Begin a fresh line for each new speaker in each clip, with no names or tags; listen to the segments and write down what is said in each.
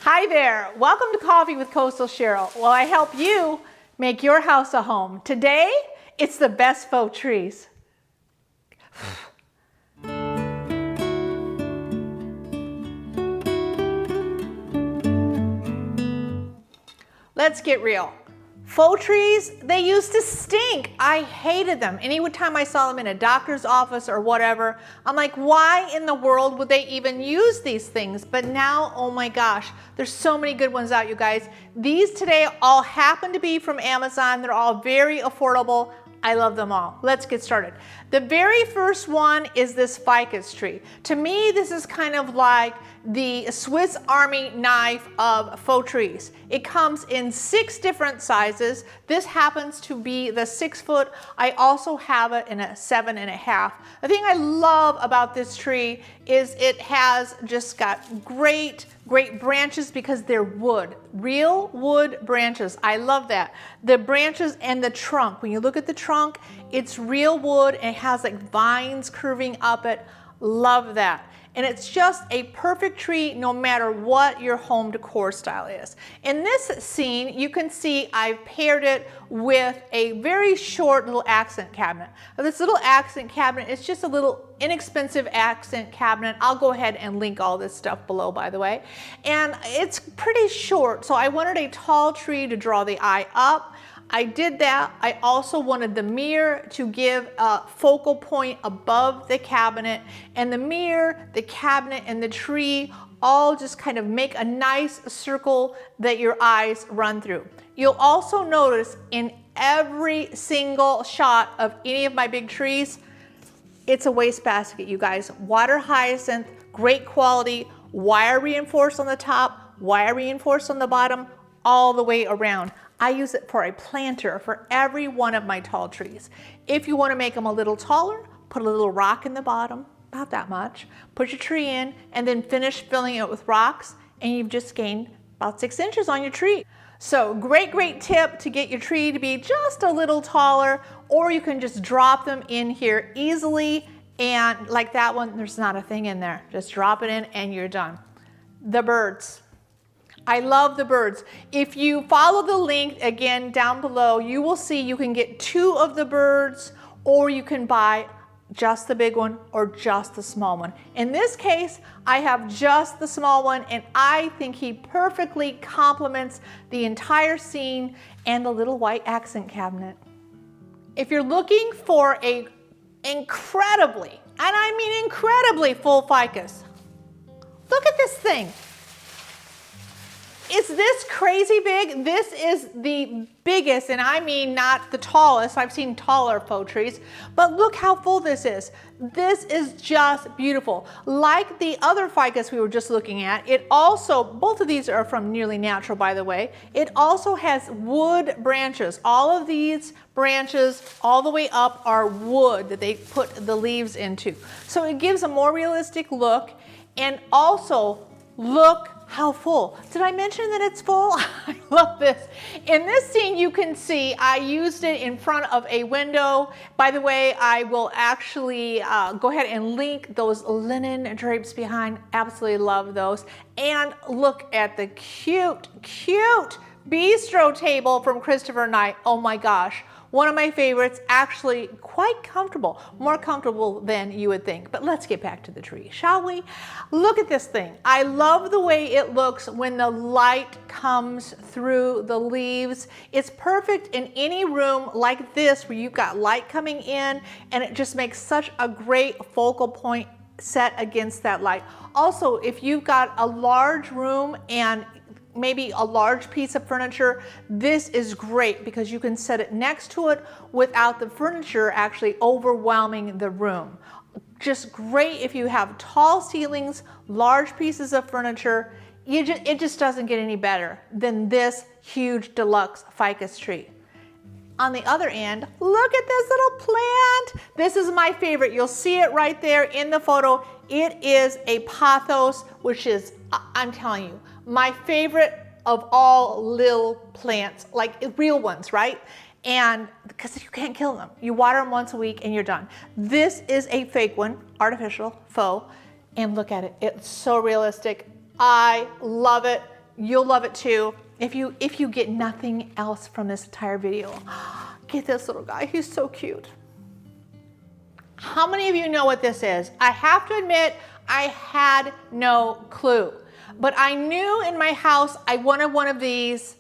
Hi there, welcome to Coffee with Coastal Cheryl. Well, I help you make your house a home. Today, it's the best faux trees. Let's get real. Faux trees, they used to stink. I hated them. Any time I saw them in a doctor's office or whatever, I'm like, why in the world would they even use these things? But now, oh my gosh, there's so many good ones out, you guys. These today all happen to be from Amazon. They're all very affordable. I love them all. Let's get started. The very first one is this ficus tree. To me, this is kind of like the Swiss Army knife of faux trees. It comes in 6 different sizes. This happens to be the 6 foot. I also have it in a 7.5. The thing I love about this tree is it has just got great branches because they're wood, real wood branches. I love that. The branches and the trunk, when you look at the trunk, it's real wood and it has like vines curving up it. Love that. And it's just a perfect tree no matter what your home decor style is. In this scene, you can see I've paired it with a very short little accent cabinet. Now, this little accent cabinet is just a little inexpensive accent cabinet. I'll go ahead and link all this stuff below, by the way. And it's pretty short, so I wanted a tall tree to draw the eye up. I did that. I also wanted the mirror to give a focal point above the cabinet, and the mirror, the cabinet, and the tree all just kind of make a nice circle that your eyes run through. You'll also notice in every single shot of any of my big trees, it's a wastebasket, you guys. Water hyacinth, great quality, wire reinforced on the top, wire reinforced on the bottom, all the way around. I use it for a planter for every one of my tall trees. If you want to make them a little taller, put a little rock in the bottom, about that much, put your tree in, and then finish filling it with rocks, and you've just gained about 6 inches on your tree. So great tip to get your tree to be just a little taller, or you can just drop them in here easily, and like that one, there's not a thing in there. Just drop it in and you're done. The birds. I love the birds. If you follow the link again down below, you will see you can get 2 of the birds, or you can buy just the big one or just the small one. In this case, I have just the small one, and I think he perfectly complements the entire scene and the little white accent cabinet. If you're looking for a incredibly, and I mean incredibly full ficus, look at this thing. Is this crazy big? This is the biggest, and I mean not the tallest. I've seen taller faux trees, but look how full this is. This is just beautiful. Like the other ficus we were just looking at, it also, both of these are from Nearly Natural, by the way, it also has wood branches. All of these branches all the way up are wood that they put the leaves into. So it gives a more realistic look, and also look how full. Did I mention that it's full? I love this. In this scene, you can see I used it in front of a window. By the way, I will actually go ahead and link those linen drapes behind. Absolutely love those. And look at the cute bistro table from Christopher Knight. Oh my gosh. One of my favorites, actually quite comfortable, more comfortable than you would think. But let's get back to the tree, shall we? Look at this thing. I love the way it looks when the light comes through the leaves. It's perfect in any room like this where you've got light coming in, and it just makes such a great focal point set against that light. Also, if you've got a large room and maybe a large piece of furniture, this is great because you can set it next to it without the furniture actually overwhelming the room. Just great if you have tall ceilings, large pieces of furniture. It just doesn't get any better than this huge deluxe ficus tree. On the other end, look at this little plant. This is my favorite. You'll see it right there in the photo. It is a pothos, which is, I'm telling you, my favorite of all little plants, like real ones, right? And because you can't kill them. You water them once a week and you're done. This is a fake one, artificial, faux, and look at it. It's so realistic. I love it. You'll love it too. If you get nothing else from this entire video, get this little guy. He's so cute. How many of you know what this is? I have to admit, I had no clue. But I knew in my house I wanted one of these,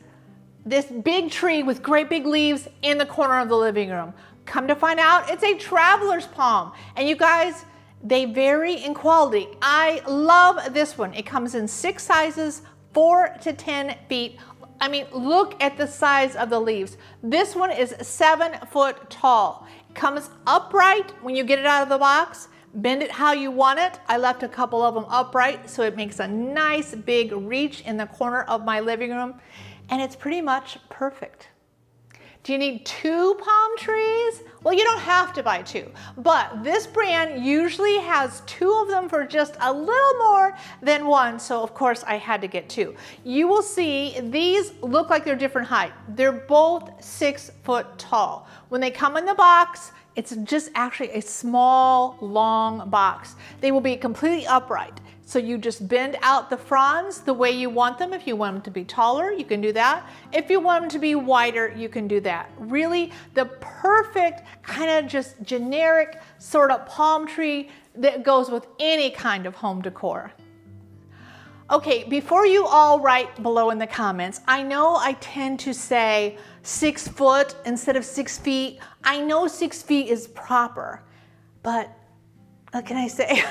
this big tree with great big leaves in the corner of the living room. Come to find out, it's a traveler's palm. And you guys, they vary in quality. I love this one. It comes in 6 sizes, 4 to 10 feet. I mean, look at the size of the leaves. This one is 7 foot tall. Comes upright when you get it out of the box. Bend it how you want it. I left a couple of them upright so it makes a nice big reach in the corner of my living room, and it's pretty much perfect. Do you need 2 palm trees? Well, you don't have to buy 2, but this brand usually has 2 of them for just a little more than 1, so of course I had to get 2. You will see these look like they're different height. They're both 6 foot tall. When they come in the box, it's just actually a small, long box. They will be completely upright. So you just bend out the fronds the way you want them. If you want them to be taller, you can do that. If you want them to be wider, you can do that. Really, the perfect kind of just generic sort of palm tree that goes with any kind of home decor. Okay, before you all write below in the comments, I know I tend to say 6 foot instead of 6 feet. I know 6 feet is proper, but what can I say?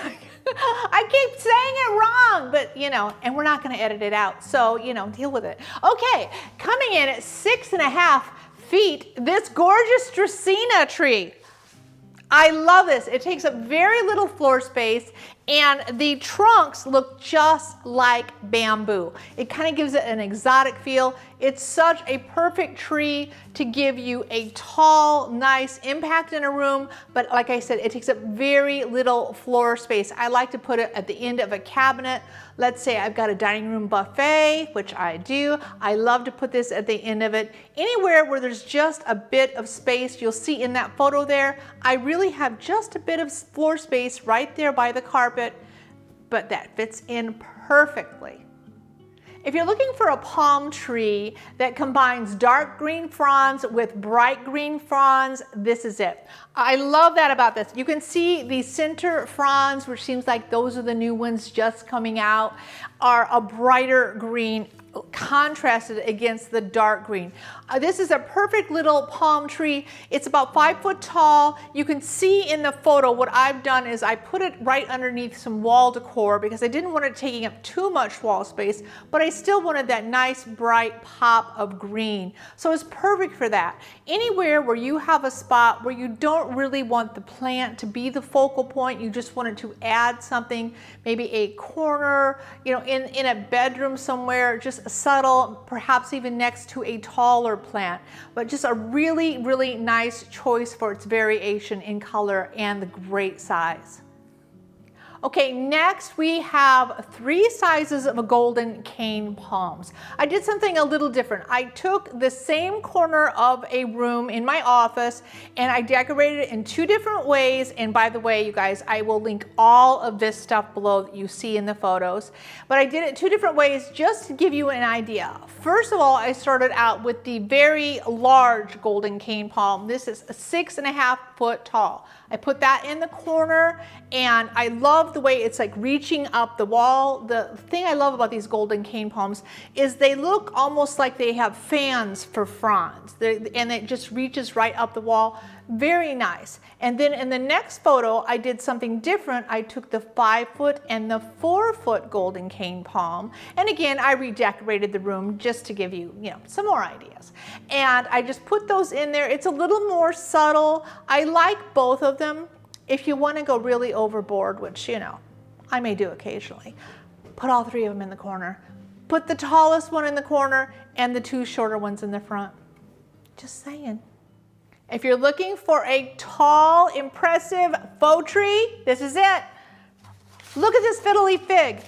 I keep saying it wrong, but you know, and we're not gonna edit it out, so you know, deal with it. Okay, coming in at 6.5 feet, this gorgeous Dracaena tree. I love this. It takes up very little floor space, and the trunks look just like bamboo. It kind of gives it an exotic feel. It's such a perfect tree to give you a tall, nice impact in a room, but like I said, it takes up very little floor space. I like to put it at the end of a cabinet. Let's say I've got a dining room buffet, which I do. I love to put this at the end of it. Anywhere where there's just a bit of space, you'll see in that photo there, I really have just a bit of floor space right there by the carpet, but that fits in perfectly. If you're looking for a palm tree that combines dark green fronds with bright green fronds, this is it. I love that about this. You can see the center fronds, which seems like those are the new ones just coming out, are a brighter green contrasted against the dark green. This is a perfect little palm tree. It's about 5 foot tall. You can see in the photo what I've done is I put it right underneath some wall decor because I didn't want it taking up too much wall space, but I still wanted that nice bright pop of green. So it's perfect for that. Anywhere where you have a spot where you don't really want the plant to be the focal point, you just wanted to add something, maybe a corner, you know, in a bedroom somewhere, just subtle, perhaps even next to a taller plant, but just a really, really nice choice for its variation in color and the great size. Okay, next we have 3 sizes of golden cane palms. I did something a little different. I took the same corner of a room in my office and I decorated it in 2 different ways. And by the way, you guys, I will link all of this stuff below that you see in the photos. But I did it 2 different ways just to give you an idea. First of all, I started out with the very large golden cane palm. This is 6.5 foot tall. I put that in the corner and I love the way it's like reaching up the wall. The thing I love about these golden cane palms is they look almost like they have fans for fronds, and it just reaches right up the wall. Very nice. And then in the next photo, I did something different. I took the 5 foot and the 4 foot golden cane palm. And again, I redecorated the room just to give you, some more ideas. And I just put those in there. It's a little more subtle. I like both of them. If you want to go really overboard, which, I may do occasionally, put all 3 of them in the corner. Put the tallest one in the corner and the 2 shorter ones in the front. Just saying. If you're looking for a tall, impressive faux tree, this is it. Look at this Fiddle Leaf Fig.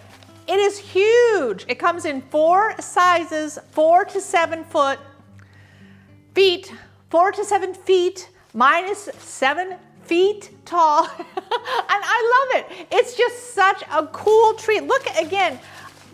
It is huge. It comes in 4 sizes, 4 to 7 feet, 4 to 7 feet. Mine is 7 feet tall. And I love it. It's just such a cool tree. Look again.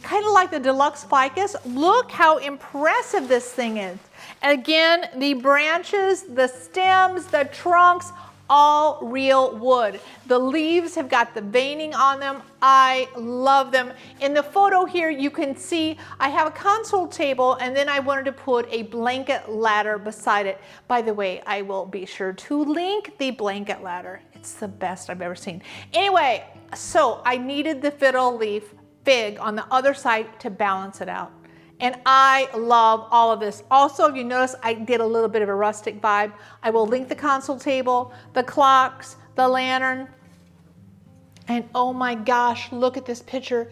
kind of like the deluxe ficus. Look how impressive this thing is. And again, the branches, the stems, the trunks, all real wood. The leaves have got the veining on them. I love them. In the photo here, you can see I have a console table, and then I wanted to put a blanket ladder beside it. By the way, I will be sure to link the blanket ladder. It's the best I've ever seen. Anyway, so I needed the Fiddle Leaf Fig on the other side to balance it out. And I love all of this. Also, you notice I did a little bit of a rustic vibe. I will link the console table, the clocks, the lantern. And oh my gosh, look at this picture.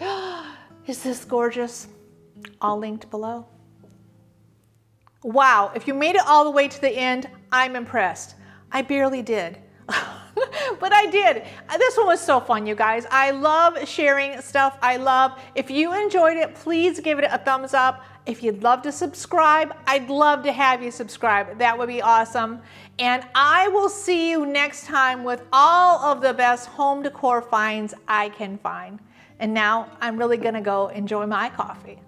Is this gorgeous? All linked below. Wow, if you made it all the way to the end, I'm impressed. I barely did. But I did. This one was so fun, you guys. I love sharing stuff. If you enjoyed it, please give it a thumbs up. If you'd love to subscribe, I'd love to have you subscribe. That would be awesome. And I will see you next time with all of the best home decor finds I can find. And now I'm really gonna go enjoy my coffee.